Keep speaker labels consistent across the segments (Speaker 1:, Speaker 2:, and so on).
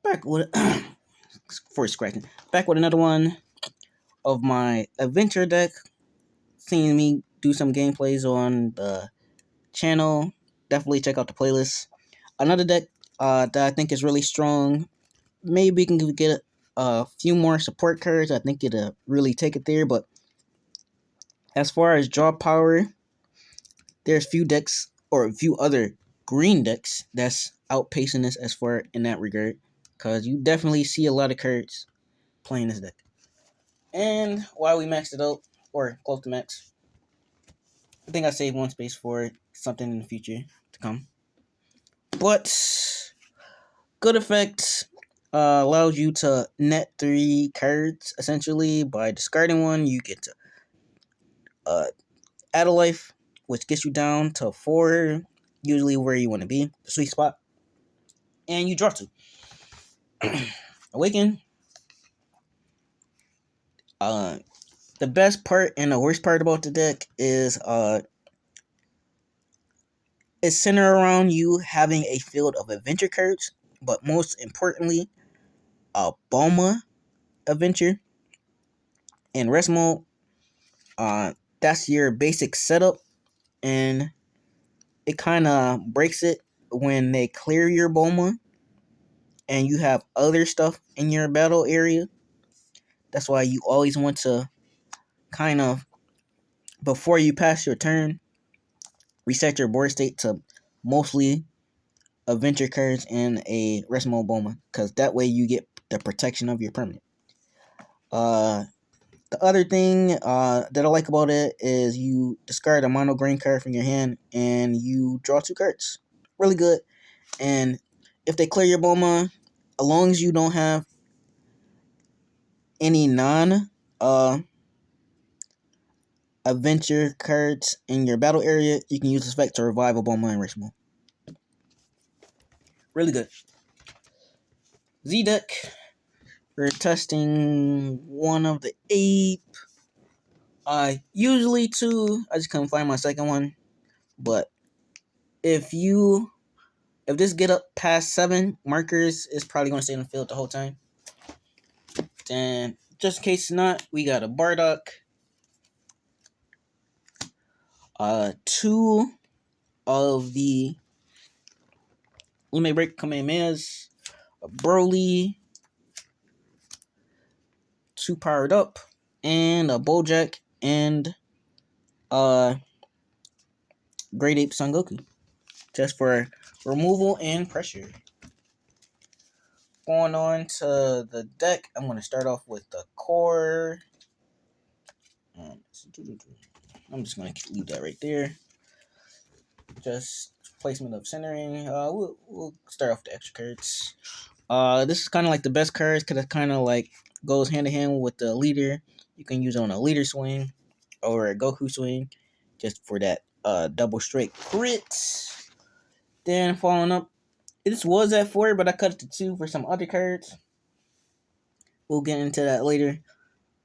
Speaker 1: back with for scratching. Back with another one of my adventure deck. Seeing me do some gameplays on the channel. Definitely check out the playlist. Another deck that I think is really strong. Maybe we can get a few more support cards. I think it'll really take it there. But as far as draw power, there's few decks or a few other green decks that's outpacing this as far in that regard. Because you definitely see a lot of cards playing this deck. And while we maxed it out, or close to max, I think I saved one space for something in the future to come. But good effect allows you to net 3 cards essentially. By discarding one, you get to add a life, which gets you down to 4, usually where you want to be, the sweet spot. And you draw 2. Awaken. The best part and the worst part about the deck is it's centered around you having a field of adventure cards, but most importantly, a Bulma adventure. In rest mode, that's your basic setup, and it kind of breaks it when they clear your Bulma and you have other stuff in your battle area. That's why you always want to kind of, before you pass your turn, reset your board state to mostly adventure cards and a rest mode Bulma, because that way you get the protection of your permanent. The other thing that I like about it is you discard a mono green card from your hand and you draw 2 cards. Really good. And if they clear your Bulma, as long as you don't have any non adventure cards in your battle area, you can use this effect to revive a Bulma in rest mode. Really good. Z deck. We're testing one of the 8. Usually 2. I just couldn't find my second one. But if this get up past 7 markers, it's probably gonna stay in the field the whole time. Then just in case not, we got a Bardock. 2 of the Limit Break Kamehamehas, a Broly, 2 powered up, and a Bojack, and Great Ape Son Goku. Just for removal and pressure. Going on to the deck, I'm going to start off with the core. I'm just going to leave that right there. Just placement of centering. We'll start off with the extra cards. This is kind of like the best cards because it kind of like goes hand in hand with the leader. You can use it on a leader swing or a Goku swing just for that double strike crit. Then following up, this was at 4, but I cut it to 2 for some other cards. We'll get into that later.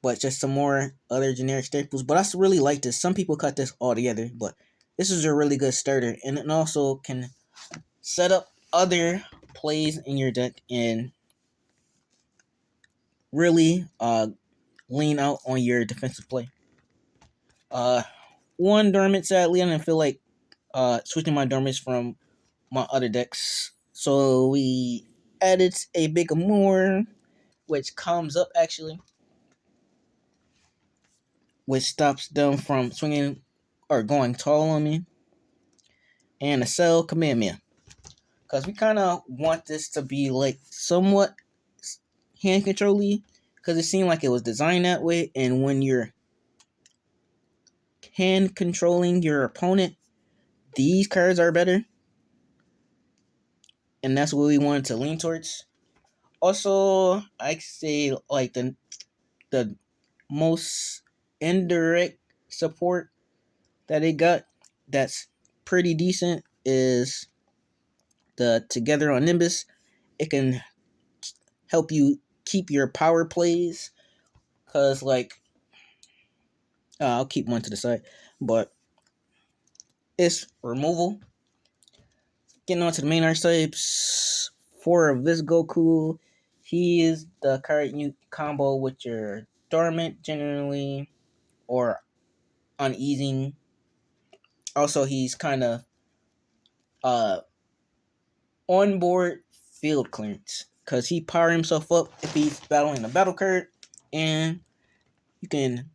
Speaker 1: But just some more other generic staples. But I really like this. Some people cut this all together, but this is a really good starter. And it also can set up other plays in your deck and really lean out on your defensive play. One dormant, sadly, I didn't feel like switching my dormants from my other decks. So we added a big more, which comes up actually, which stops them from swinging or going tall on me. And a Cell Kamehameha. Because we kind of want this to be like somewhat hand control-y. Because it seemed like it was designed that way. And when you're hand controlling your opponent, these cards are better. And that's what we wanted to lean towards. Also, I say like the most indirect support that it got that's pretty decent is the Together on Nimbus. It can help you keep your power plays, because like I'll keep one to the side, but it's removal. Getting on to the main archetypes. 4 of this Goku He is the card you combo with your dormant generally or uneasing. Also, he's kind of uh onboard field clearance because he power himself up if he's battling a battle card, and you can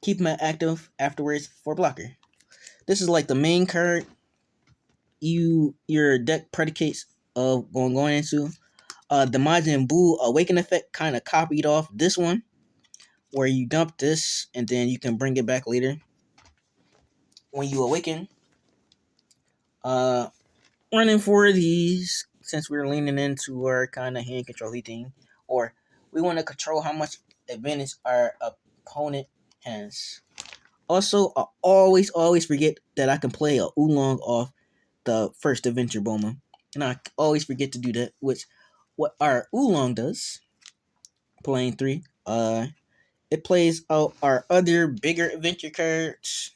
Speaker 1: keep him active afterwards for blocker. This is like the main card your deck predicates of going into. The Majin Buu Awaken effect kind of copied off this one, where you dump this and then you can bring it back later when you awaken. Uh, Running for these since we're leaning into our kind of hand control thing, or we want to control how much advantage our opponent has. Also, I always forget that I can play a oolong off the first adventure Bulma, and I always forget to do that. Which what our oolong does, playing three. It plays out our other bigger adventure cards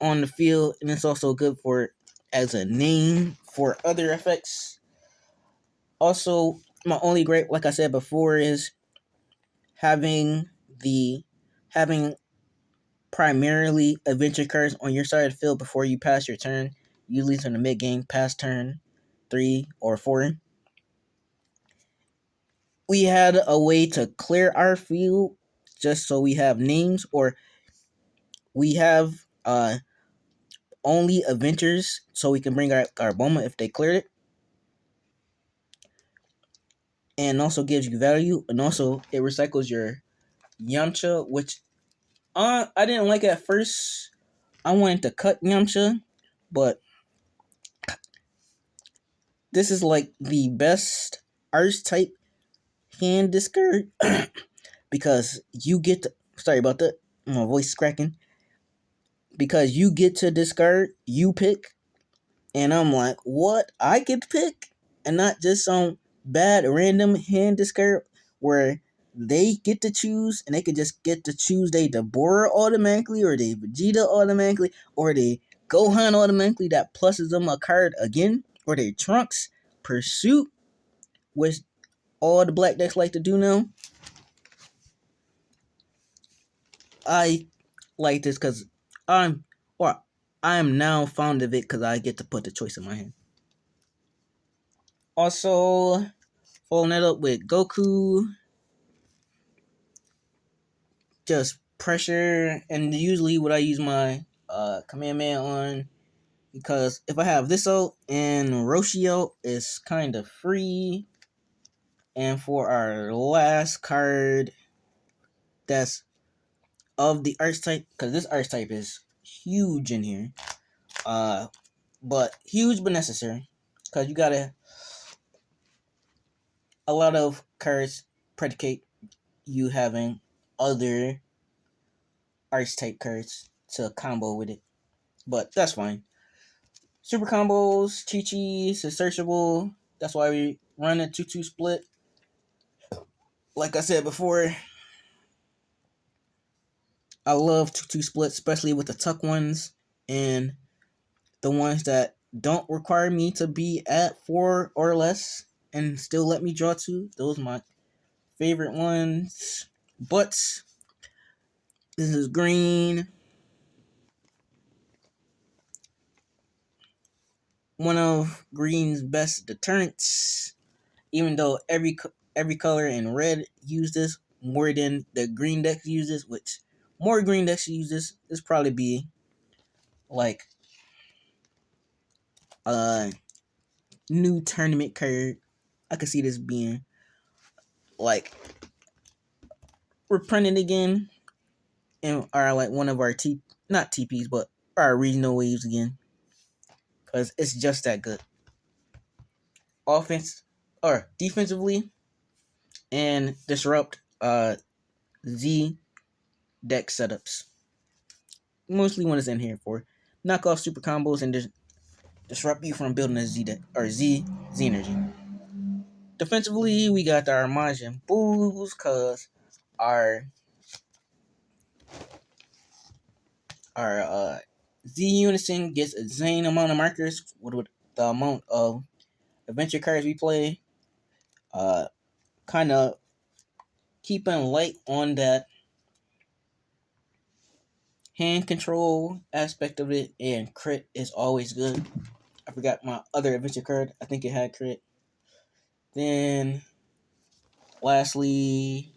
Speaker 1: on the field, and it's also good for as a name for other effects. Also, my only great, like I said before, is having the having primarily adventure cards on your side of the field before you pass your turn. Usually it's in the mid game, past turn 3 or 4. We had a way to clear our field just so we have names, or we have only adventures so we can bring our Bulma if they cleared it. And also gives you value, and also it recycles your Yamcha, which I didn't like at first. I wanted to cut Yamcha, but this is like the best archetype hand discard because you get to, sorry about that, my voice is cracking, because you get to discard, you pick, and I'm like, what? I get to pick, and not just some bad random hand discard where they get to choose, and they could just get to choose they Deborah automatically, or they Vegeta automatically, or they Gohan automatically that pluses them a card again, or they Trunks Pursuit, which all the black decks like to do now. I like this because I'm or I am now fond of it because I get to put the choice in my hand. Also, following that up with Goku, just pressure, and usually what I use my command man on, because if I have this out and Roshio is kind of free. And for our last card, that's of the archetype, because this archetype is huge in here. But huge but necessary, because you gotta a lot of cards predicate you having other archetype cards to combo with it, but that's fine. Super combos, Chi-Chi's is searchable. That's why we run a 2-2 split. Like I said before, I love 2-2 splits, especially with the tuck ones and the ones that don't require me to be at 4 or less and still let me draw 2. Those are my favorite ones. But this is green. One of green's best deterrents. Even though every color in red use this more than the green decks use this, which more green decks use this probably be like a new tournament card. I could see this being like reprinted again in our like one of our not TPs but our regional waves again, because it's just that good. Offense or defensively, and disrupt Z deck setups. Mostly what it's in here for. Knock off super combos and disrupt you from building a Z deck or Z energy. Defensively, we got our Majin Boos, cause our our Z Unison gets a insane amount of markers with the amount of adventure cards we play. Uh, kind of keeping light on that hand control aspect of it, and crit is always good. I forgot my other adventure card. I think it had crit. Then, lastly,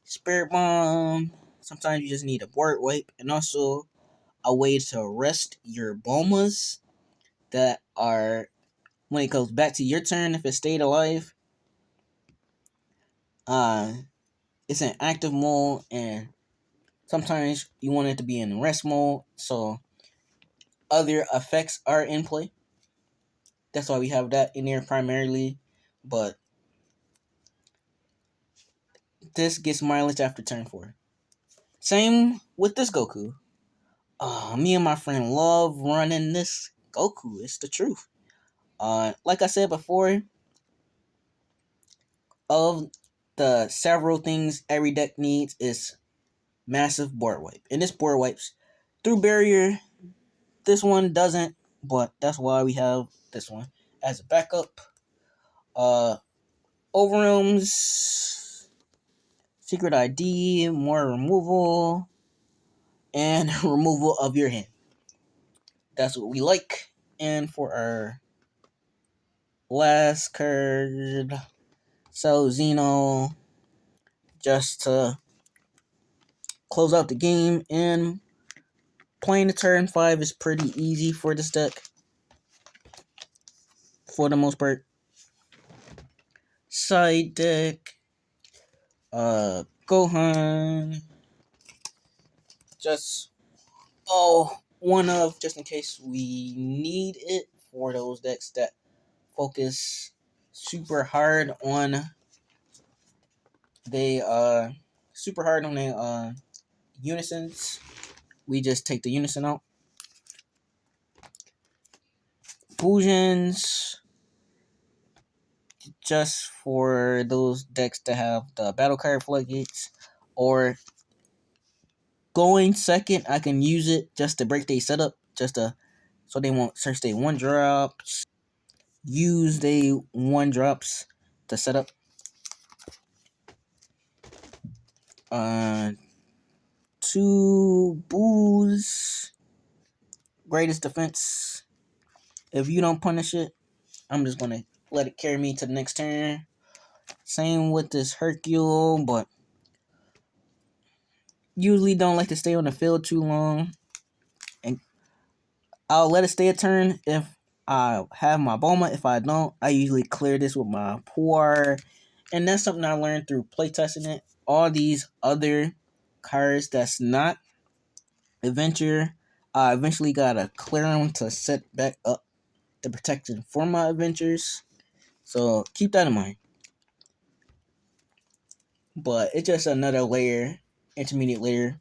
Speaker 1: Spirit Bomb. Sometimes you just need a board wipe, and also a way to rest your Bulmas that are, when it goes back to your turn, if it stayed alive, uh, it's in active mode, and sometimes you want it to be in rest mode, so other effects are in play. That's why we have that in there primarily, but this gets mileage after turn 4. Same with this Goku. Me and my friend love running this Goku. It's the truth. Like I said before, of the several things every deck needs is massive board wipe. And this board wipes through barrier. This one doesn't, but that's why we have this one as a backup. Overwhelms, secret ID, more removal, and removal of your hand. That's what we like. And for our last card, so Xeno, just to close out the game, and playing the turn 5 is pretty easy for this deck, for the most part. Side deck, Gohan, just one of, just in case we need it for those decks that focus super hard on they unisons. We just take the unison out. Fusions, just for those decks that have the battle card floodgates, or going second, I can use it just to break their setup, so they won't search their 1-drops. Use their 1-drops to set up. Two Boos, greatest defense. If you don't punish it, I'm just gonna let it carry me to the next turn. Same with this Hercule, but usually don't like to stay on the field too long. And I'll let it stay a turn if I have my Bulma. If I don't, I usually clear this with my Poor. And that's something I learned through playtesting it. All these other cards that's not adventure, I eventually gotta clear them to set back up the protection for my adventures. So keep that in mind. But it's just another layer, intermediate layer